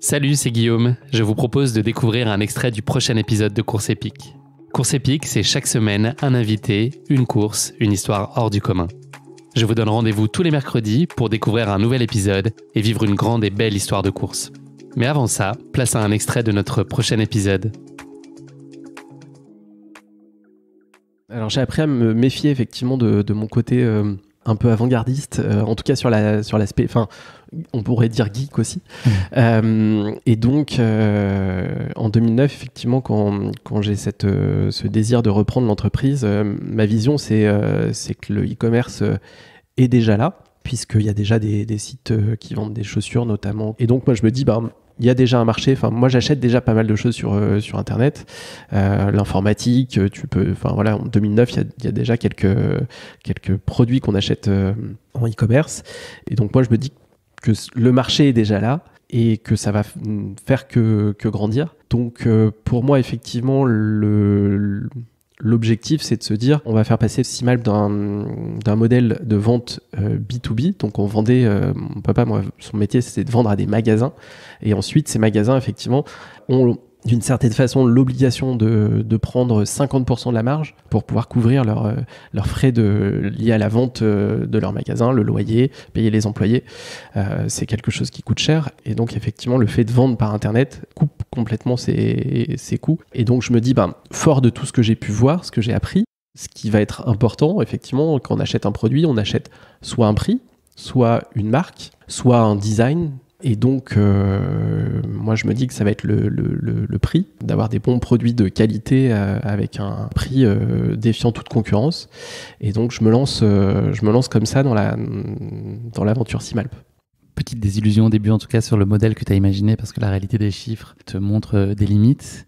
Salut, c'est Guillaume. Je vous propose de découvrir un extrait du prochain épisode de Course épique. Course épique, c'est chaque semaine un invité, une course, une histoire hors du commun. Je vous donne rendez-vous tous les mercredis pour découvrir un nouvel épisode et vivre une grande et belle histoire de course. Mais avant ça, place à un extrait de notre prochain épisode. Alors j'ai appris à me méfier effectivement de mon côté un peu avant-gardiste, en tout cas sur l'aspect, enfin on pourrait dire geek aussi. Et donc en 2009 effectivement quand j'ai ce désir de reprendre l'entreprise, ma vision c'est que le e-commerce est déjà là, puisqu'il y a déjà des sites qui vendent des chaussures notamment. Et donc moi je me dis il y a déjà un marché. Enfin, moi, j'achète déjà pas mal de choses sur Internet. L'informatique, en 2009, il y a déjà quelques produits qu'on achète en e-commerce. Et donc, moi, je me dis que le marché est déjà là et que ça va faire que grandir. Donc, pour moi, effectivement, l'objectif, c'est de se dire, on va faire passer Simalp d'un modèle de vente B2B. Donc, on vendait, mon papa, moi, son métier, c'était de vendre à des magasins. Et ensuite, ces magasins, effectivement, ont d'une certaine façon l'obligation de prendre 50% de la marge pour pouvoir couvrir leurs frais liés à la vente de leur magasin, le loyer, payer les employés. C'est quelque chose qui coûte cher. Et donc, effectivement, le fait de vendre par Internet coupe complètement ces coûts. Et donc, je me dis, fort de tout ce que j'ai pu voir, ce que j'ai appris, ce qui va être important, effectivement, quand on achète un produit, on achète soit un prix, soit une marque, soit un design. Et donc, moi, je me dis que ça va être le prix, d'avoir des bons produits de qualité avec un prix défiant toute concurrence. Et donc, je me lance comme ça dans l'aventure Simalp. Petite désillusion au début, en tout cas, sur le modèle que tu as imaginé, parce que la réalité des chiffres te montre des limites.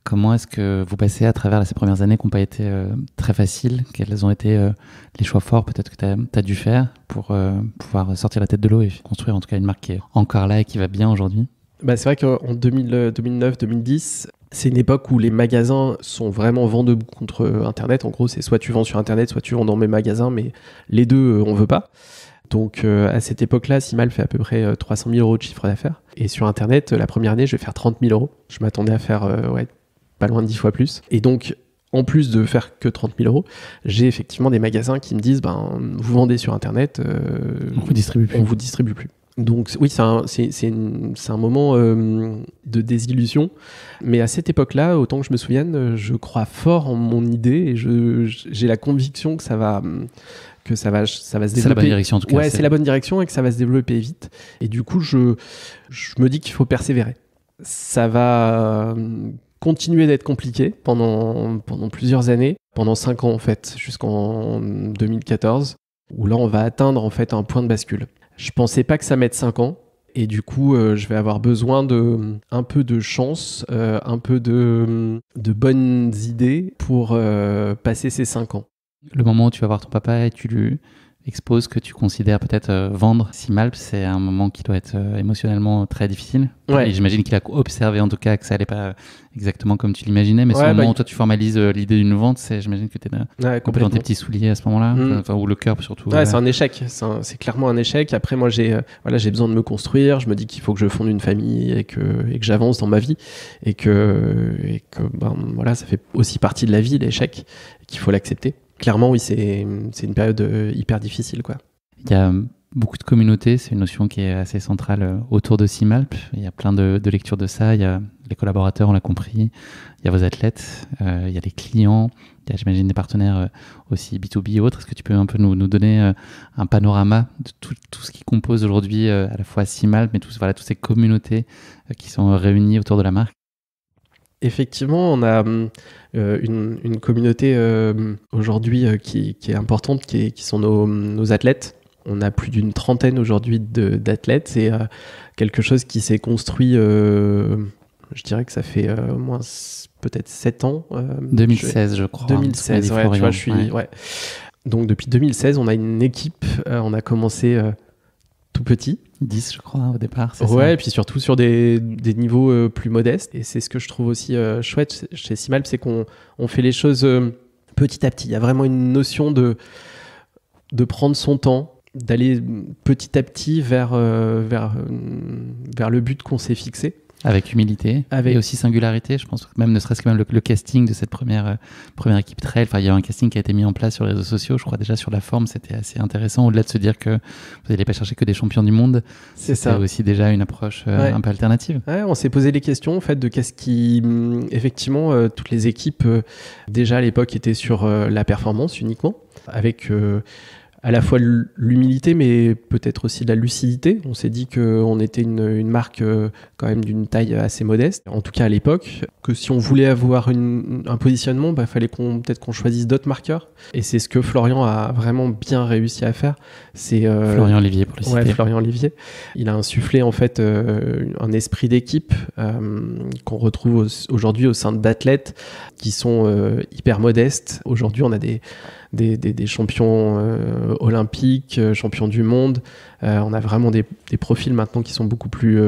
Comment est-ce que vous passez à travers ces premières années qui n'ont pas été très faciles? Quels ont été les choix forts peut-être que tu as dû faire pour pouvoir sortir la tête de l'eau et construire en tout cas une marque qui est encore là et qui va bien aujourd'hui? C'est vrai qu'en 2009-2010, c'est une époque où les magasins sont vraiment vent debout contre Internet. En gros, c'est soit tu vends sur Internet, soit tu vends dans mes magasins, mais les deux, on ne veut pas. Donc à cette époque-là, Simalp fait à peu près 300 000 euros de chiffre d'affaires. Et sur Internet, la première année, je vais faire 30 000 euros. Je m'attendais à faire pas loin de 10 fois plus. Et donc, en plus de faire que 30 000 euros, j'ai effectivement des magasins qui me disent vous vendez sur Internet, on vous distribue plus. Donc oui, c'est un moment de désillusion. Mais à cette époque-là, autant que je me souvienne, je crois fort en mon idée et j'ai la conviction que ça va se développer. C'est la bonne direction en tout cas. Ouais, c'est la bonne direction et que ça va se développer vite. Et du coup, je me dis qu'il faut persévérer. Ça va continuer d'être compliqué pendant plusieurs années, pendant 5 ans en fait, jusqu'en 2014, où là on va atteindre en fait un point de bascule. Je pensais pas que ça mette 5 ans, et du coup je vais avoir besoin un peu de chance, un peu de bonnes idées pour passer ces 5 ans. Le moment où tu vas voir ton papa et tu lui exposes que tu considères peut-être vendre Simalp, c'est un moment qui doit être émotionnellement très difficile. Ouais. Et j'imagine qu'il a observé en tout cas que ça allait pas exactement comme tu l'imaginais, mais ce moment où toi tu formalises l'idée d'une vente, j'imagine que tu es un peu dans tes petits souliers à ce moment-là, ou le cœur surtout. Ouais, c'est un échec, c'est clairement un échec. Après moi j'ai besoin de me construire, je me dis qu'il faut que je fonde une famille et que j'avance dans ma vie et que ça fait aussi partie de la vie, l'échec, et qu'il faut l'accepter. Clairement, oui, c'est une période hyper difficile, quoi. Il y a beaucoup de communautés, c'est une notion qui est assez centrale autour de Simalp. Il y a plein de lectures de ça. Il y a les collaborateurs, on l'a compris. Il y a vos athlètes, il y a les clients, il y a, j'imagine, des partenaires aussi B2B et autres. Est-ce que tu peux un peu nous donner un panorama de tout ce qui compose aujourd'hui à la fois Simalp, mais toutes ces communautés qui sont réunies autour de la marque? Effectivement, on a une communauté aujourd'hui qui est importante, qui sont nos athlètes. On a plus d'une trentaine aujourd'hui d'athlètes. C'est quelque chose qui s'est construit, je dirais que ça fait au moins peut-être 7 ans. 2016, je crois. 2016, ouais, tu vois, ouais. Donc depuis 2016, on a une équipe. On a commencé tout petit. 10, je crois, au départ. Ouais, et puis surtout sur des niveaux plus modestes. Et c'est ce que je trouve aussi chouette chez Simalp, c'est qu'on fait les choses petit à petit. Il y a vraiment une notion de prendre son temps, d'aller petit à petit vers le but qu'on s'est fixé. Avec humilité et aussi singularité, je pense que même ne serait-ce que même le casting de cette première équipe trail, enfin il y a un casting qui a été mis en place sur les réseaux sociaux, je crois déjà sur la forme c'était assez intéressant, au-delà de se dire que vous n'allez pas chercher que des champions du monde, c'est aussi déjà une approche un peu alternative. Ouais, on s'est posé les questions en fait de qu'est-ce qui effectivement toutes les équipes déjà à l'époque étaient sur la performance uniquement, avec à la fois l'humilité, mais peut-être aussi de la lucidité. On s'est dit qu'on était une marque quand même d'une taille assez modeste, en tout cas à l'époque, que si on voulait avoir un positionnement, il fallait peut-être qu'on choisisse d'autres marqueurs. Et c'est ce que Florian a vraiment bien réussi à faire. C'est Florian Olivier, pour le citer. Ouais, Florian Olivier. Il a insufflé en fait un esprit d'équipe qu'on retrouve aujourd'hui au sein d'athlètes qui sont hyper modestes. Aujourd'hui, on a des champions olympiques, champions du monde. On a vraiment des profils maintenant qui sont beaucoup plus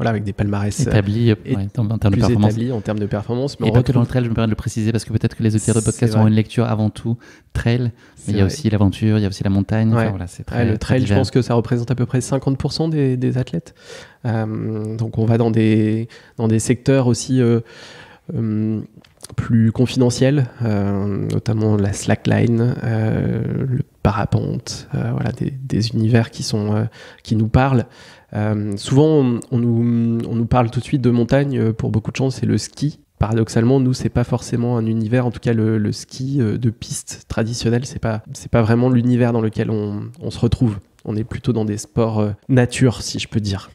avec des palmarès établis en termes de performance. Établis en termes de performance. Mais et pas que dans le trail, je me permets de le préciser parce que peut-être que les auditeurs de podcast auront une lecture avant tout trail, mais il y a aussi l'aventure, il y a aussi la montagne. Ouais. Enfin, c'est très, le trail, je pense que ça représente à peu près 50% des athlètes. Donc on va dans des secteurs aussi plus confidentiels, notamment la slackline, le parapente, des univers qui nous parlent. Souvent, on nous parle tout de suite de montagne. Pour beaucoup de gens, c'est le ski. Paradoxalement, nous, c'est pas forcément un univers. En tout cas, le ski de piste traditionnel, c'est pas vraiment l'univers dans lequel on se retrouve. On est plutôt dans des sports nature, si je peux dire.